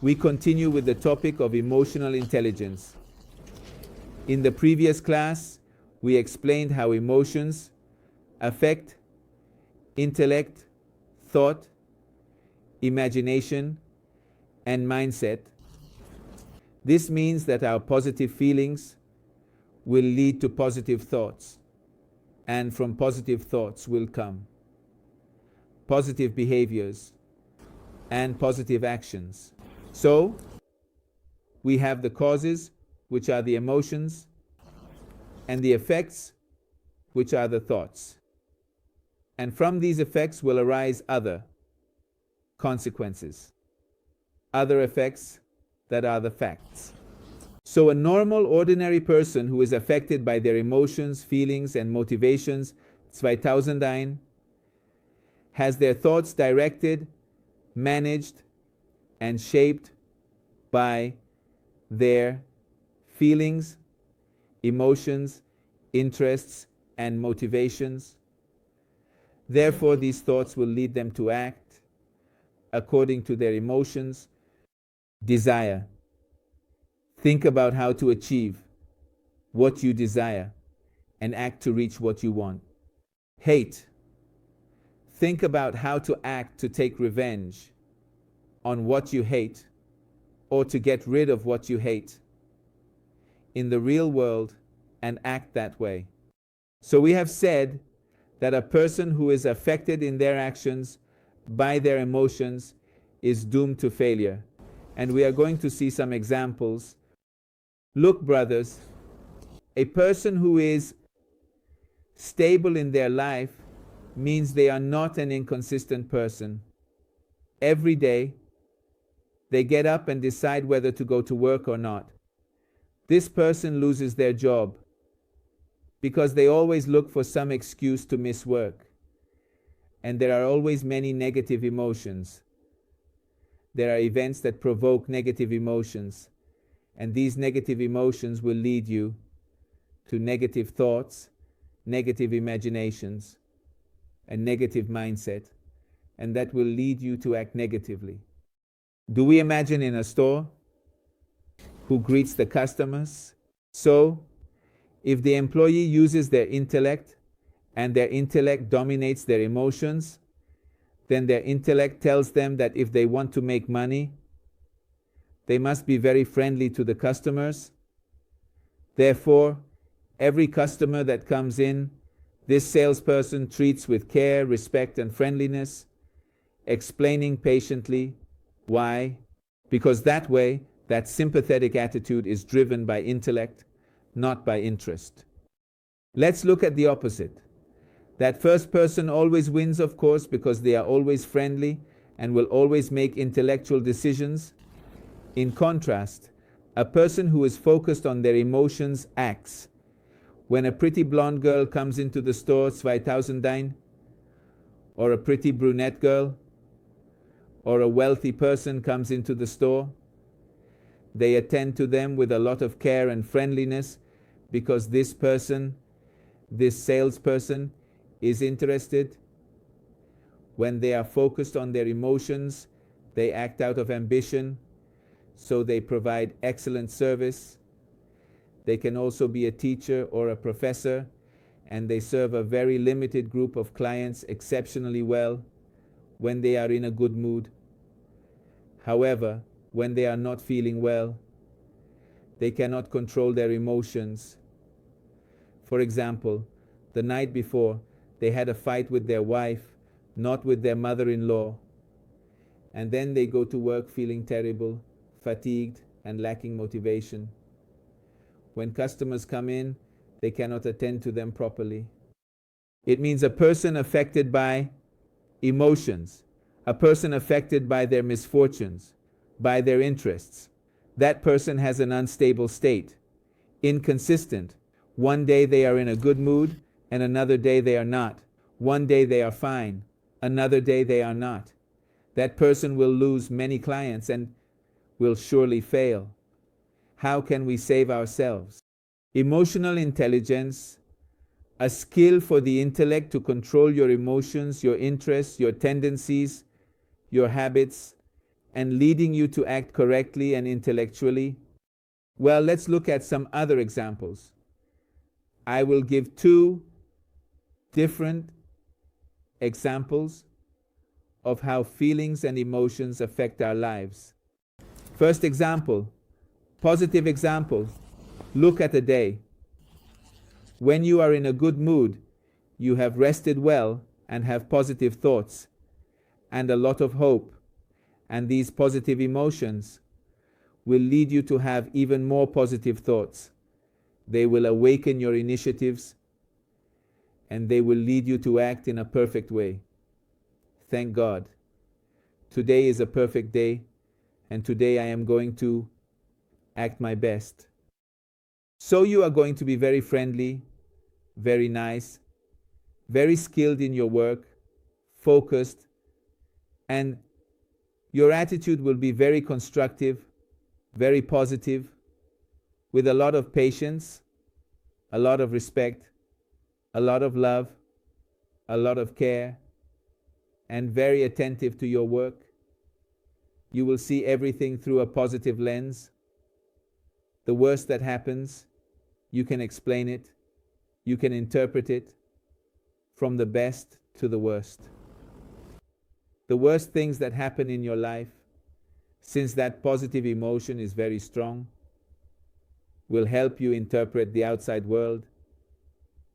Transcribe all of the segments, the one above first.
We continue with the topic of emotional intelligence. In the previous class, we explained how emotions affect intellect, thought, imagination, and mindset. This means that our positive feelings will lead to positive thoughts, and from positive thoughts will come positive behaviors and positive actions. So, we have the causes, which are the emotions, and the effects, which are the thoughts. And from these effects will arise other consequences, other effects that are the facts. So a normal, ordinary person who is affected by their emotions, feelings, and motivations, 2001, has their thoughts directed, managed, and shaped by their feelings, emotions, interests, and motivations. Therefore, these thoughts will lead them to act according to their emotions. Desire. Think about how to achieve what you desire and act to reach what you want. Hate. Think about how to act to take revenge on what you hate or to get rid of what you hate in the real world and act that way. So we have said that a person who is affected in their actions by their emotions is doomed to failure. And we are going to see some examples. Look, brothers, a person who is stable in their life means they are not an inconsistent person. Every day, they get up and decide whether to go to work or not. This person loses their job because they always look for some excuse to miss work. And there are always many negative emotions. There are events that provoke negative emotions, and these negative emotions will lead you to negative thoughts, negative imaginations, and negative mindset, and that will lead you to act negatively. Do we imagine in a store who greets the customers? So, if the employee uses their intellect and their intellect dominates their emotions, then their intellect tells them that if they want to make money, they must be very friendly to the customers. Therefore, every customer that comes in, this salesperson treats with care, respect, and friendliness, explaining patiently why. Because that way, that sympathetic attitude is driven by intellect, not by interest. Let's look at the opposite. That first person always wins, of course, because they are always friendly and will always make intellectual decisions. In contrast, a person who is focused on their emotions acts. When a pretty blonde girl comes into the store, 2001, or a pretty brunette girl, or a wealthy person comes into the store, they attend to them with a lot of care and friendliness because this person, this salesperson, is interested. When they are focused on their emotions, they act out of ambition, so they provide excellent service. They can also be a teacher or a professor, and they serve a very limited group of clients exceptionally well when they are in a good mood. However, when they are not feeling well, they cannot control their emotions. For example, the night before, they had a fight with their wife, not with their mother-in-law, and then they go to work feeling terrible, fatigued, and lacking motivation. When customers come in, they cannot attend to them properly. It means a person affected by emotions, a person affected by their misfortunes, by their interests. That person has an unstable state, inconsistent. One day they are in a good mood, and another day they are not. One day they are fine, another day they are not. That person will lose many clients and will surely fail. How can we save ourselves? Emotional intelligence, a skill for the intellect to control your emotions, your interests, your tendencies, your habits, and leading you to act correctly and intellectually? Well, let's look at some other examples. I will give two different examples of how feelings and emotions affect our lives. First example, positive example. Look at a day. When you are in a good mood, you have rested well and have positive thoughts and a lot of hope, and these positive emotions will lead you to have even more positive thoughts. They will awaken your initiatives and they will lead you to act in a perfect way. Thank God. Today is a perfect day, and today I am going to act my best. So you are going to be very friendly, very nice, very skilled in your work, focused, and your attitude will be very constructive, very positive, with a lot of patience, a lot of respect, a lot of love, a lot of care, and very attentive to your work. You will see everything through a positive lens. The worst that happens, you can explain it, you can interpret it from the best to the worst. The worst things that happen in your life, since that positive emotion is very strong, will help you interpret the outside world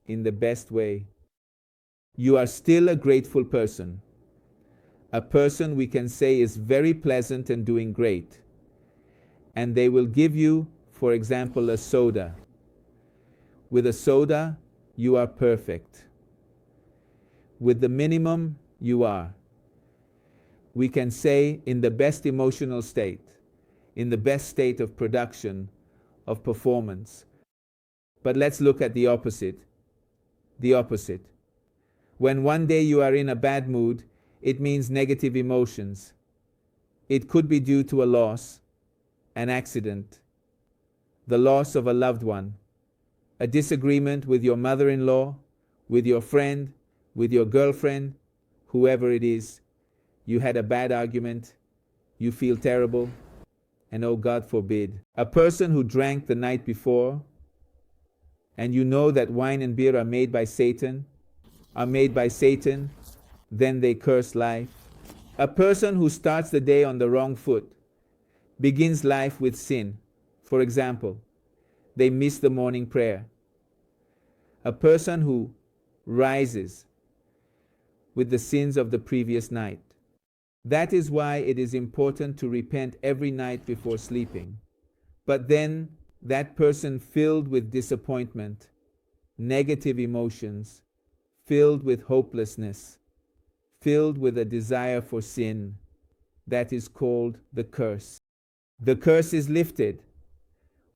in the best way. You are still a grateful person. A person we can say is very pleasant and doing great. And they will give you, for example, a soda. With a soda, you are perfect. With the minimum, you are. We can say in the best emotional state, in the best state of production, of performance. But let's look at the opposite. The opposite. When one day you are in a bad mood, it means negative emotions. It could be due to a loss, an accident, the loss of a loved one, a disagreement with your mother-in-law, with your friend, with your girlfriend, whoever it is. You had a bad argument, you feel terrible, and oh God forbid, a person who drank the night before, and you know that wine and beer are made by Satan, then they curse life. A person who starts the day on the wrong foot, begins life with sin. For example, they miss the morning prayer. A person who rises with the sins of the previous night. That is why it is important to repent every night before sleeping. But then that person filled with disappointment, negative emotions, filled with hopelessness, filled with a desire for sin, that is called the curse. The curse is lifted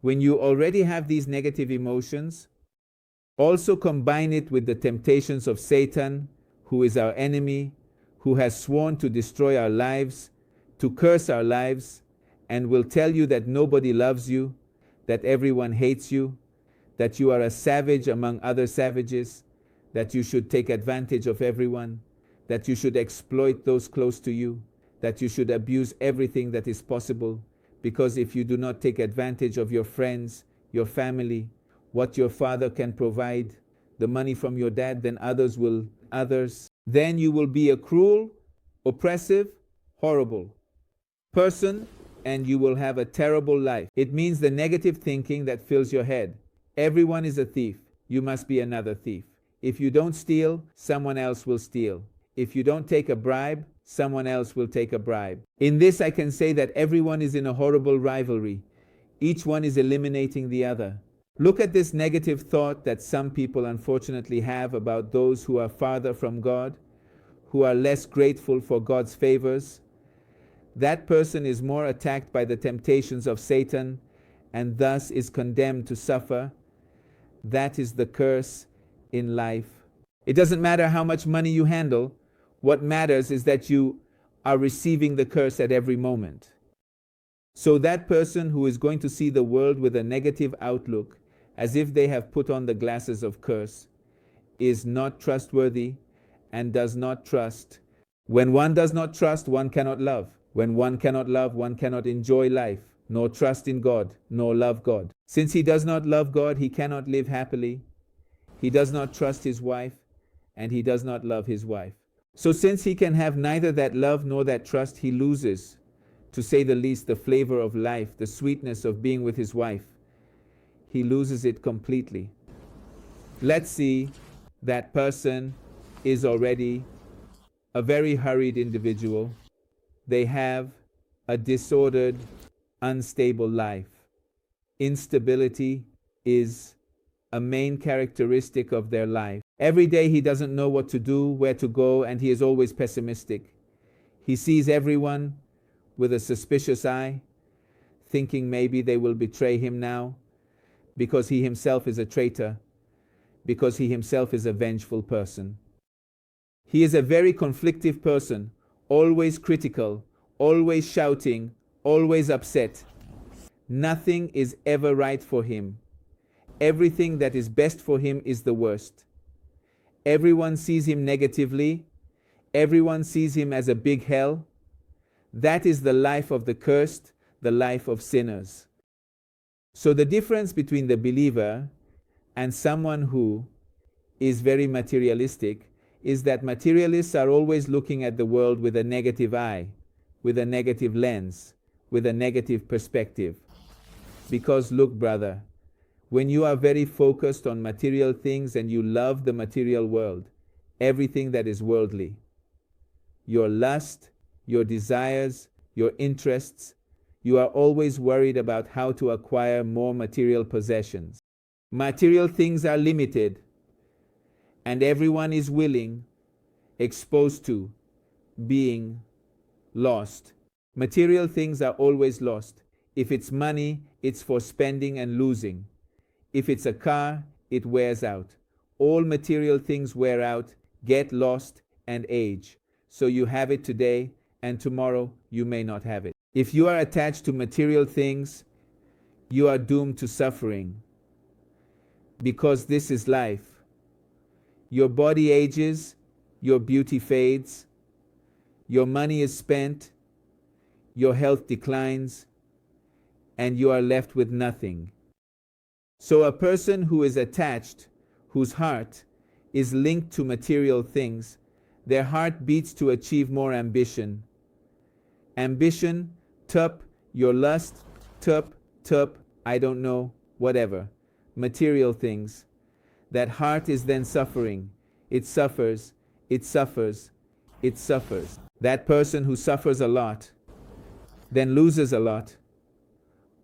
when you already have these negative emotions. Also combine it with the temptations of Satan, who is our enemy, who has sworn to destroy our lives, to curse our lives, and will tell you that nobody loves you, that everyone hates you, that you are a savage among other savages, that you should take advantage of everyone, that you should exploit those close to you, that you should abuse everything that is possible, because if you do not take advantage of your friends, your family, what your father can provide, the money from your dad, then then you will be a cruel, oppressive, horrible person, and you will have a terrible life. It means the negative thinking that fills your head. Everyone is a thief. You must be another thief. If you don't steal, someone else will steal. If you don't take a bribe, someone else will take a bribe. In this, I can say that everyone is in a horrible rivalry. Each one is eliminating the other. Look at this negative thought that some people unfortunately have about those who are farther from God, who are less grateful for God's favors. That person is more attacked by the temptations of Satan and thus is condemned to suffer. That is the curse in life. It doesn't matter how much money you handle. What matters is that you are receiving the curse at every moment. So that person who is going to see the world with a negative outlook, as if they have put on the glasses of curse, is not trustworthy and does not trust. When one does not trust, one cannot love. When one cannot love, one cannot enjoy life, nor trust in God, nor love God. Since he does not love God, he cannot live happily. He does not trust his wife, and he does not love his wife. So since he can have neither that love nor that trust, he loses, to say the least, the flavor of life, the sweetness of being with his wife. He loses it completely. Let's see, that person is already a very hurried individual. They have a disordered, unstable life. Instability is a main characteristic of their life. Every day he doesn't know what to do, where to go, and he is always pessimistic. He sees everyone with a suspicious eye, thinking maybe they will betray him now, because he himself is a traitor, because he himself is a vengeful person. He is a very conflictive person, always critical, always shouting, always upset. Nothing is ever right for him. Everything that is best for him is the worst. Everyone sees him negatively. Everyone sees him as a big hell. That is the life of the cursed, the life of sinners. So the difference between the believer and someone who is very materialistic is that materialists are always looking at the world with a negative eye, with a negative lens, with a negative perspective. Because look, brother, when you are very focused on material things and you love the material world, everything that is worldly, your lust, your desires, your interests, you are always worried about how to acquire more material possessions. Material things are limited, and everyone is willing, exposed to, being lost. Material things are always lost. If it's money, it's for spending and losing. If it's a car, it wears out. All material things wear out, get lost, and age. So you have it today, and tomorrow you may not have it. If you are attached to material things, you are doomed to suffering. Because this is life. Your body ages, your beauty fades, your money is spent, your health declines, and you are left with nothing. So a person who is attached, whose heart is linked to material things, their heart beats to achieve more ambition. Ambition, tup, your lust, tup, I don't know, whatever. Material things. That heart is then suffering. It suffers, it suffers, it suffers. That person who suffers a lot, then loses a lot,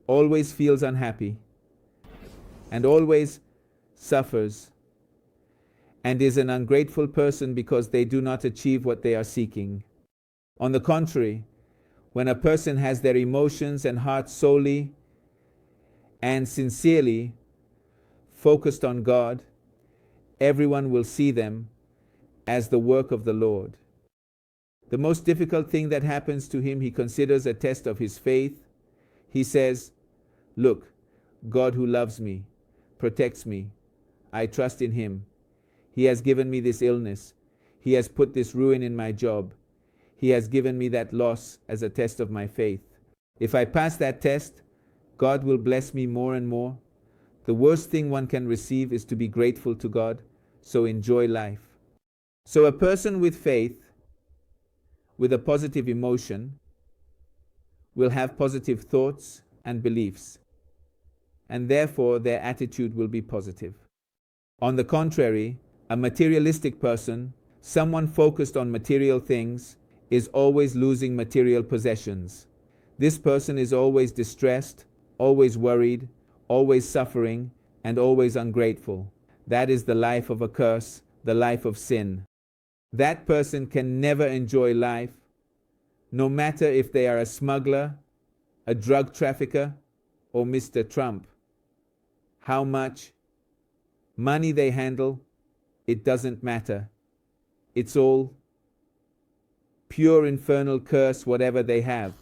always feels unhappy, and always suffers, and is an ungrateful person because they do not achieve what they are seeking. On the contrary, when a person has their emotions and heart solely and sincerely focused on God, everyone will see them as the work of the Lord. The most difficult thing that happens to him, he considers a test of his faith. He says, look, God who loves me, protects me, I trust in him. He has given me this illness. He has put this ruin in my job. He has given me that loss as a test of my faith. If I pass that test, God will bless me more and more. The worst thing one can receive is to be grateful to God, so enjoy life. So a person with faith, with a positive emotion, will have positive thoughts and beliefs, and therefore their attitude will be positive. On the contrary, a materialistic person, someone focused on material things, is always losing material possessions. This person is always distressed, always worried, always suffering, and always ungrateful. That is the life of a curse, the life of sin. That person can never enjoy life, no matter if they are a smuggler, a drug trafficker, or Mr. Trump. How much money they handle, it doesn't matter. It's all pure infernal curse, whatever they have.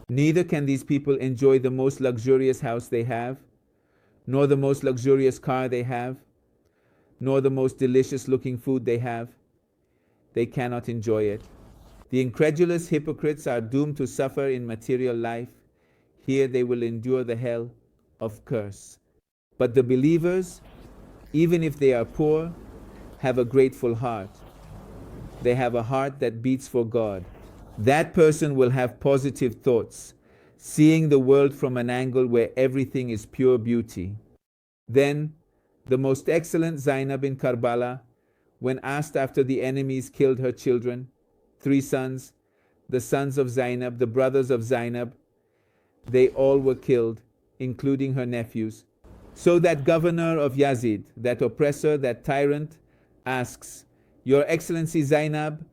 Neither can these people enjoy the most luxurious house they have, nor the most luxurious car they have, nor the most delicious looking food they have. They cannot enjoy it. The incredulous hypocrites are doomed to suffer in material life. Here they will endure the hell of curse. But the believers, even if they are poor, have a grateful heart. They have a heart that beats for God. That person will have positive thoughts, seeing the world from an angle where everything is pure beauty. Then, the most excellent Zainab in Karbala, when asked after the enemies killed her children, 3 sons, the sons of Zainab, the brothers of Zainab, they all were killed, including her nephews. So that governor of Yazid, that oppressor, that tyrant, asks, Your Excellency Zainab,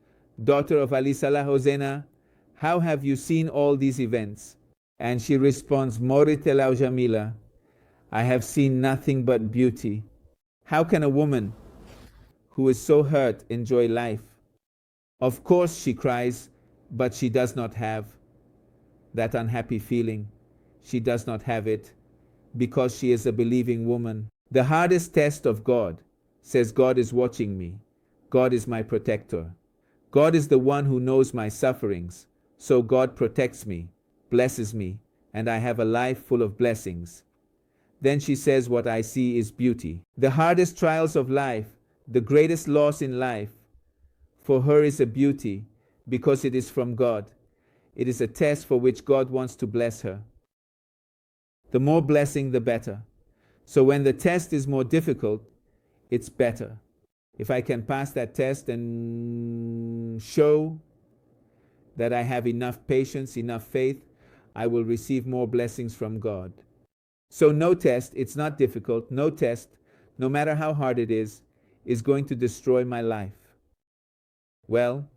daughter of Ali Salah Hosena, how have you seen all these events? And she responds, Morit el Jamila, I have seen nothing but beauty. How can a woman who is so hurt enjoy life? Of course, she cries, but she does not have that unhappy feeling. She does not have it because she is a believing woman. The hardest test of God says God is watching me. God is my protector. God is the one who knows my sufferings. So God protects me, blesses me, and I have a life full of blessings. Then she says, what I see is beauty. The hardest trials of life, the greatest loss in life, for her is a beauty because it is from God. It is a test for which God wants to bless her. The more blessing, the better. So when the test is more difficult, it's better. If I can pass that test and show that I have enough patience, enough faith, I will receive more blessings from God. So no test, it's not difficult, no test, no matter how hard it is going to destroy my life. Well,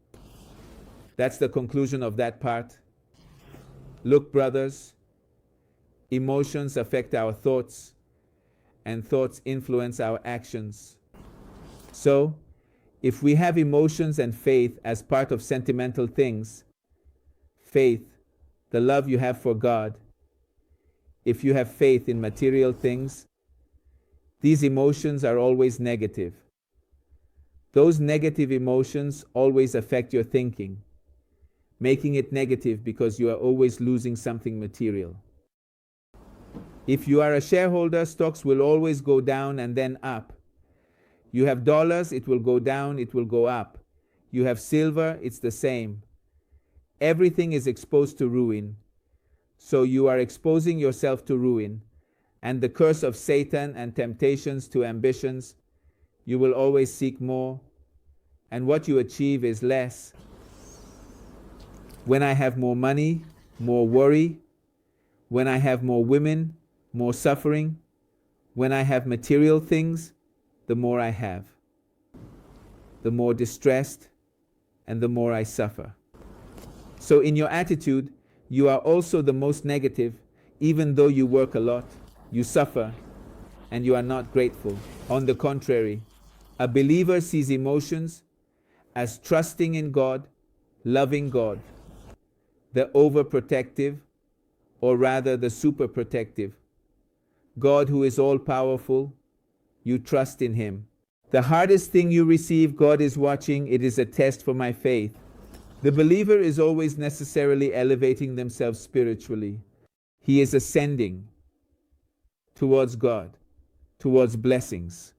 that's the conclusion of that part. Look, brothers, emotions affect our thoughts, and thoughts influence our actions. So, if we have emotions and faith as part of sentimental things, faith, the love you have for God, if you have faith in material things, these emotions are always negative. Those negative emotions always affect your thinking, making it negative because you are always losing something material. If you are a shareholder, stocks will always go down and then up. You have dollars, it will go down, it will go up. You have silver, it's the same. Everything is exposed to ruin. So you are exposing yourself to ruin and the curse of Satan and temptations to ambitions. You will always seek more, and what you achieve is less. When I have more money, more worry. When I have more women, more suffering. When I have material things, the more I have, the more distressed, and the more I suffer. So in your attitude, you are also the most negative, even though you work a lot, you suffer, and you are not grateful. On the contrary, a believer sees emotions as trusting in God, loving God, the overprotective, or rather the superprotective. God who is all-powerful, you trust in Him. The hardest thing you receive, God is watching, it is a test for my faith. The believer is always necessarily elevating themselves spiritually. He is ascending towards God, towards blessings,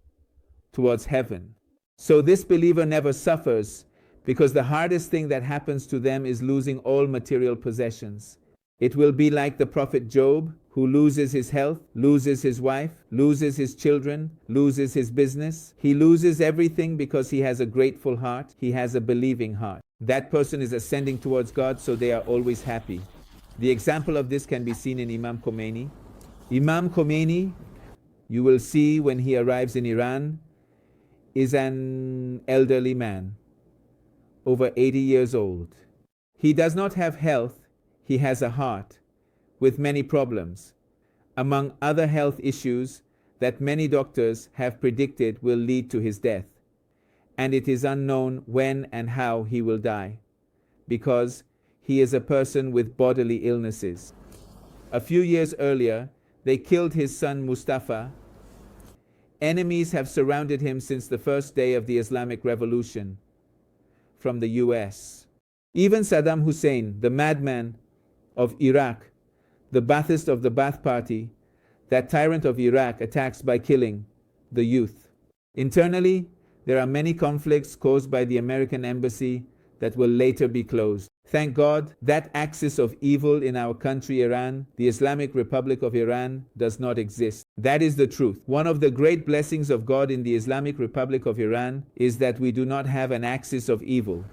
towards heaven. So this believer never suffers because the hardest thing that happens to them is losing all material possessions. It will be like the prophet Job, who loses his health, loses his wife, loses his children, loses his business. He loses everything because he has a grateful heart. He has a believing heart. That person is ascending towards God, so they are always happy. The example of this can be seen in Imam Khomeini. Imam Khomeini, you will see when he arrives in Iran, is an elderly man, over 80 years old. He does not have health, he has a heart with many problems, among other health issues that many doctors have predicted will lead to his death. And it is unknown when and how he will die, because he is a person with bodily illnesses. A few years earlier, they killed his son Mustafa. Enemies have surrounded him since the first day of the Islamic Revolution from the US. Even Saddam Hussein, the madman of Iraq, the Ba'athist of the Ba'ath Party, that tyrant of Iraq, attacks by killing the youth. Internally, there are many conflicts caused by the American embassy that will later be closed. Thank God, that axis of evil in our country, Iran, the Islamic Republic of Iran, does not exist. That is the truth. One of the great blessings of God in the Islamic Republic of Iran is that we do not have an axis of evil.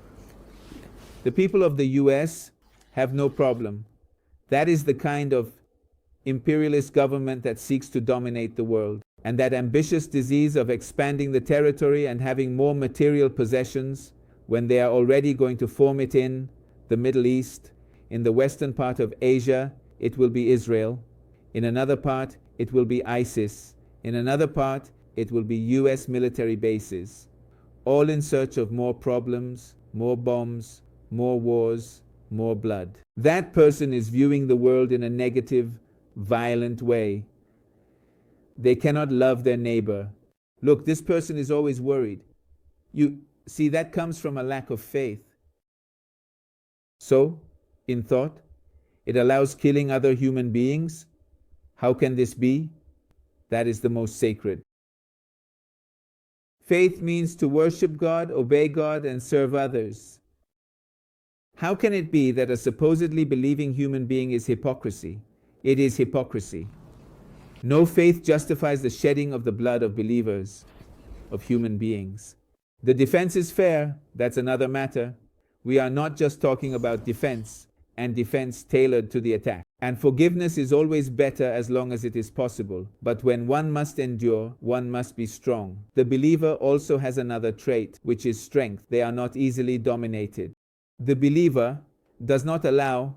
The people of the US have no problem. That is the kind of imperialist government that seeks to dominate the world. And that ambitious disease of expanding the territory and having more material possessions when they are already going to form it in the Middle East. In the western part of Asia, it will be Israel. In another part, it will be ISIS. In another part, it will be US military bases. All in search of more problems, more bombs, more wars, more blood. That person is viewing the world in a negative, violent way. They cannot love their neighbor. Look, this person is always worried. You see, that comes from a lack of faith. So, in thought, it allows killing other human beings. How can this be? That is the most sacred. Faith means to worship God, obey God, and serve others. How can it be that a supposedly believing human being is hypocrisy? It is hypocrisy. No faith justifies the shedding of the blood of believers, of human beings. The defense is fair, that's another matter. We are not just talking about defense, and defense tailored to the attack. And forgiveness is always better as long as it is possible. But when one must endure, one must be strong. The believer also has another trait, which is strength. They are not easily dominated. The believer does not allow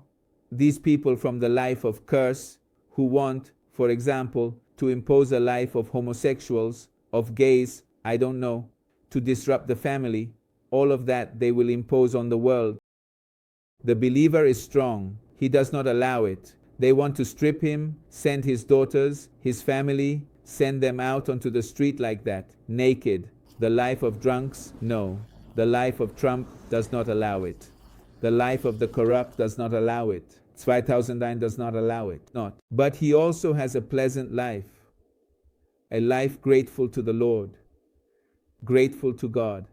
these people from the life of curse who want, for example, to impose a life of homosexuals, of gays, I don't know, to disrupt the family. All of that they will impose on the world. The believer is strong. He does not allow it. They want to strip him, send his daughters, his family, send them out onto the street like that, naked. The life of drunks? No. The life of Trump does not allow it. The life of the corrupt does not allow it. 2009 does not allow it. Not. But he also has a pleasant life. A life grateful to the Lord, grateful to God,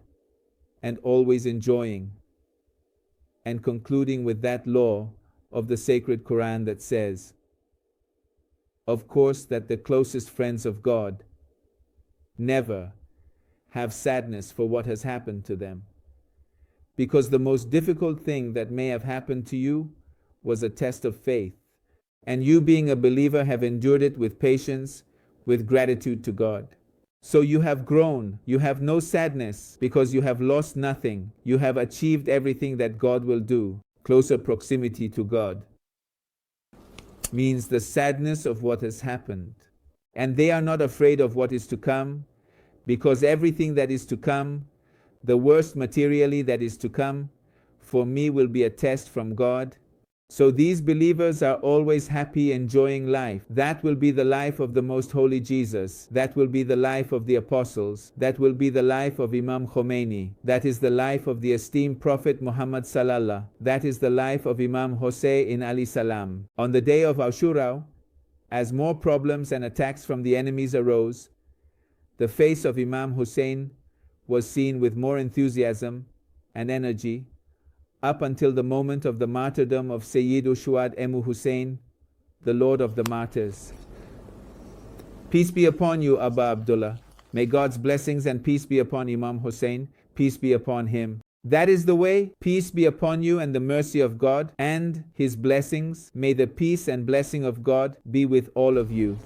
and always enjoying. And concluding with that law of the sacred Quran that says, of course, that the closest friends of God never have sadness for what has happened to them. Because the most difficult thing that may have happened to you was a test of faith. And you, being a believer, have endured it with patience, with gratitude to God. So you have grown. You have no sadness because you have lost nothing. You have achieved everything that God will do. Closer proximity to God means the sadness of what has happened. And they are not afraid of what is to come, because everything that is to come, the worst materially that is to come, for me will be a test from God. So these believers are always happy, enjoying life. That will be the life of the Most Holy Jesus. That will be the life of the Apostles. That will be the life of Imam Khomeini. That is the life of the esteemed Prophet Muhammad Sallallahu. That is the life of Imam Hussein alayhi salam. On the day of Ashura, as more problems and attacks from the enemies arose, the face of Imam Hussein was seen with more enthusiasm and energy, up until the moment of the martyrdom of Sayyidu Shuhad Emu Hussein, the Lord of the Martyrs. Peace be upon you, Abba Abdullah. May God's blessings and peace be upon Imam Hussein. Peace be upon him. That is the way. Peace be upon you and the mercy of God and His blessings. May the peace and blessing of God be with all of you.